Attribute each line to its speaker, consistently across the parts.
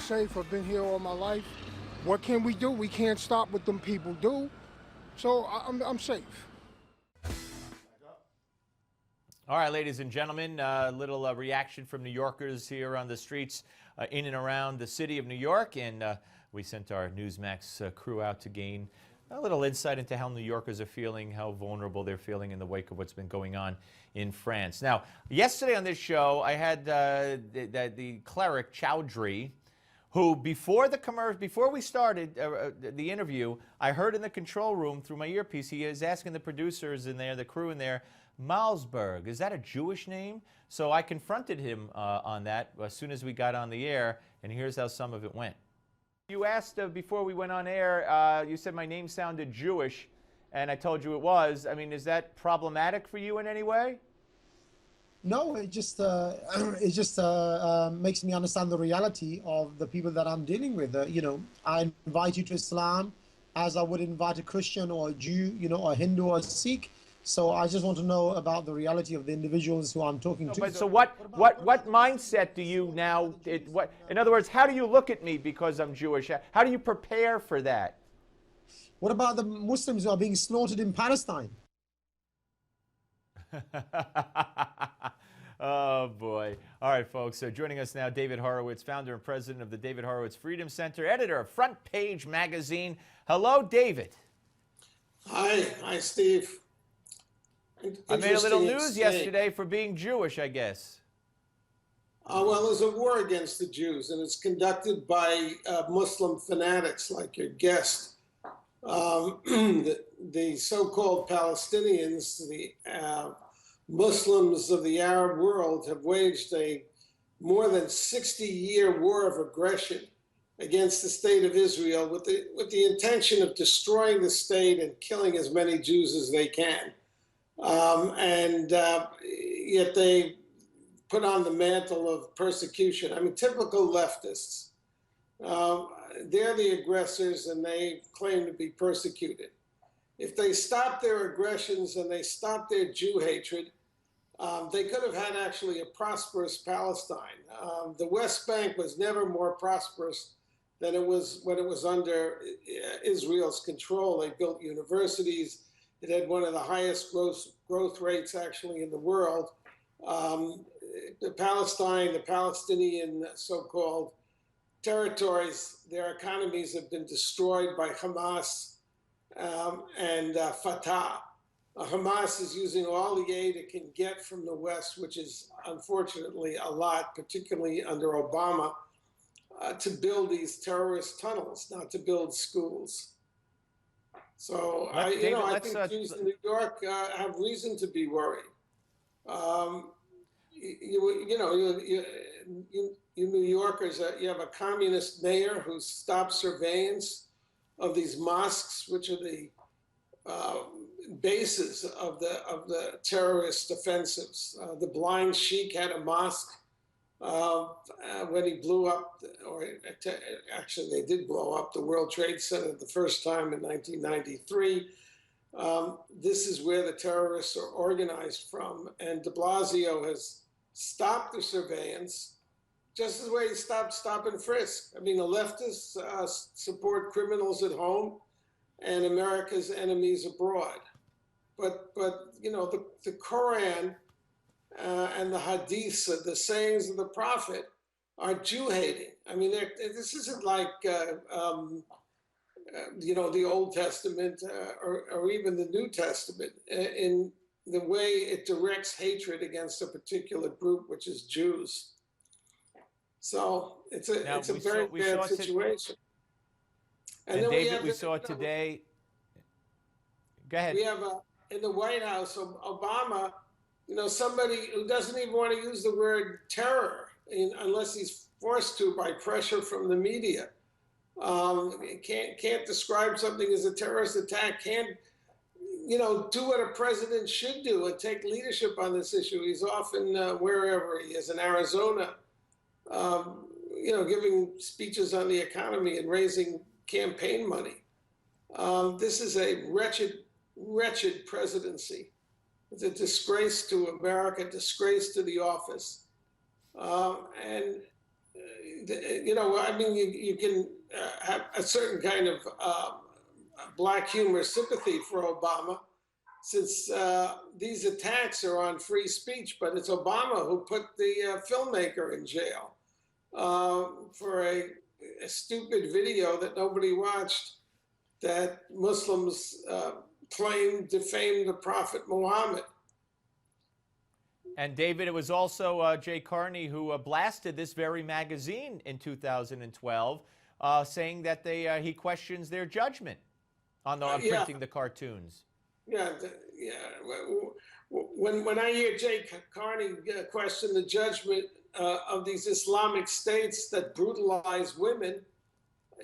Speaker 1: safe. I've been here all my life. What can we do? We can't stop what them people do. So I'm safe.
Speaker 2: All right, ladies and gentlemen, a little reaction from New Yorkers here on the streets in and around the city of New York. And we sent our Newsmax crew out to gain a little insight into how New Yorkers are feeling, how vulnerable they're feeling in the wake of what's been going on in France. Now, yesterday on this show, I had the cleric Chowdhury, who before we started the interview, I heard in the control room through my earpiece, he is asking the producers in there, the crew in there, Malzberg, is that a Jewish name? So I confronted him on that as soon as we got on the air, and here's how some of it went. You asked before we went on air, you said my name sounded Jewish, and I told you it was. I mean, is that problematic for you in any way?
Speaker 3: No, it just makes me understand the reality of the people that I'm dealing with. You know, I invite you to Islam as I would invite a Christian or a Jew, you know, a Hindu or a Sikh. So I just want to know about the reality of the individuals who I'm talking to.
Speaker 2: But so what mindset do you now, in other words, how do you look at me because I'm Jewish? How do you prepare for that?
Speaker 3: What about the Muslims who are being slaughtered in Palestine?
Speaker 2: Oh, boy. All right, folks. So joining us now, David Horowitz, founder and president of the David Horowitz Freedom Center, editor of FrontPage Magazine. Hello, David.
Speaker 4: Hi, Steve.
Speaker 2: I made a little news yesterday for being Jewish, I guess.
Speaker 4: Well, there's a war against the Jews, and it's conducted by Muslim fanatics like your guest. The so-called Palestinians, the Muslims of the Arab world, have waged a more than 60-year war of aggression against the state of Israel with the intention of destroying the state and killing as many Jews as they can. Yet they put on the mantle of persecution. I mean, typical leftists. They're the aggressors and they claim to be persecuted. If they stop their aggressions and they stop their Jew hatred, they could have had actually a prosperous Palestine. The West Bank was never more prosperous than it was when it was under Israel's control. They built universities. It had one of the highest growth rates actually in the world. The Palestinian so-called territories, their economies have been destroyed by Hamas and Fatah. Hamas is using all the aid it can get from the West, which is unfortunately a lot, particularly under Obama, to build these terrorist tunnels, not to build schools. So I think Jews in New York have reason to be worried. You New Yorkers, you have a communist mayor who stopped surveillance of these mosques, which are the bases of the terrorist offensives. The Blind Sheikh had a mosque when he blew up, actually they did blow up the World Trade Center the first time in 1993. This is where the terrorists are organized from, and de Blasio has stopped the surveillance just as way he stopped stop and frisk. I mean, the leftists support criminals at home and America's enemies abroad. But you know, the Quran and the hadiths, the sayings of the prophet, are Jew-hating. I mean, this isn't like you know, the Old Testament or even the New Testament in the way it directs hatred against a particular group, which is Jews. So it's a very bad situation.
Speaker 2: And then David, we saw it today. Go ahead.
Speaker 4: We have in the White House, Obama, you know, somebody who doesn't even want to use the word terror unless he's forced to by pressure from the media. Can't describe something as a terrorist attack, can't, you know, do what a president should do and take leadership on this issue. He's often wherever he is, in Arizona, you know, giving speeches on the economy and raising campaign money. This is a wretched presidency. It's a disgrace to America, disgrace to the office. And you know, I mean, you can have a certain kind of black humor sympathy for Obama, since these attacks are on free speech, but it's Obama who put the filmmaker in jail for a stupid video that nobody watched, that Muslims claim defamed the Prophet Muhammad.
Speaker 2: And David, it was also Jay Carney who blasted this very magazine in 2012, saying that he questions their judgment on printing the cartoons.
Speaker 4: Yeah, yeah. When I hear Jay Carney question the judgment of these Islamic states that brutalize women,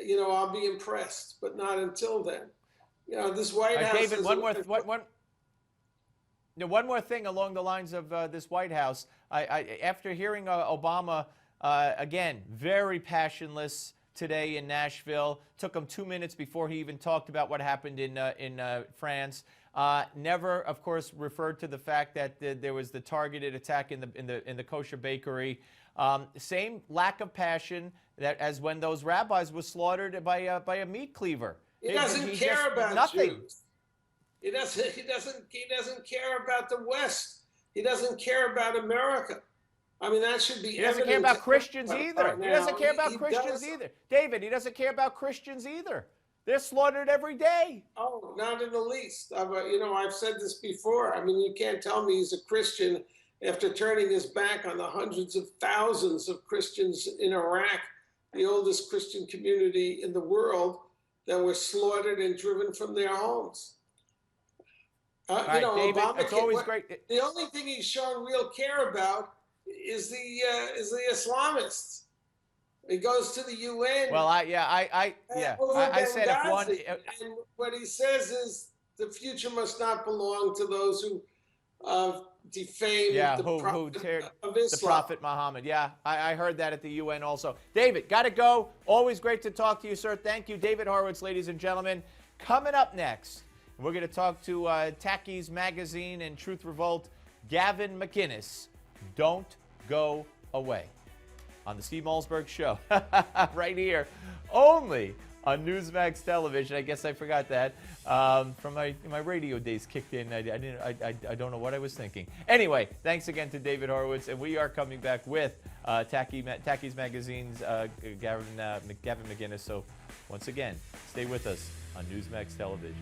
Speaker 4: you know, I'll be impressed, but not until then. You know, this White House.
Speaker 2: David, one more thing along the lines of this White House. After hearing Obama, again, very passionless today in Nashville, took him 2 minutes before he even talked about what happened in France. Never, of course, referred to the fact that there was the targeted attack in the kosher bakery. Same lack of passion as when those rabbis were slaughtered by a meat cleaver.
Speaker 4: He doesn't care about
Speaker 2: nothing.
Speaker 4: Jews. He doesn't care about the West. He doesn't care about America. I mean, that should be.
Speaker 2: He doesn't care about Christians either. He doesn't care about Christians either. David, he doesn't care about Christians either. They're slaughtered every day.
Speaker 4: Oh, not in the least. You know, I've said this before. I mean, you can't tell me he's a Christian after turning his back on the hundreds of thousands of Christians in Iraq, the oldest Christian community in the world, that were slaughtered and driven from their homes.
Speaker 2: Right,
Speaker 4: you know,
Speaker 2: David,
Speaker 4: Obama,
Speaker 2: it's always great.
Speaker 4: The only thing he's shown real care about is the Islamists. He goes to the UN.
Speaker 2: Well, I said if one.
Speaker 4: And what he says is the future must not belong to those who defame
Speaker 2: the Prophet Muhammad. Yeah, I heard that at the UN also. David, got to go. Always great to talk to you, sir. Thank you. David Horowitz, ladies and gentlemen. Coming up next, we're going to talk to FrontPage Magazine and Truth Revolt, Gavin McInnes. Don't go away. On the Steve Malzberg Show, right here, only on Newsmax Television. I guess I forgot that from my radio days kicked in. I don't know what I was thinking. Anyway, thanks again to David Horowitz, and we are coming back with FrontPage Magazine's Gavin McInnes. So once again, stay with us on Newsmax Television.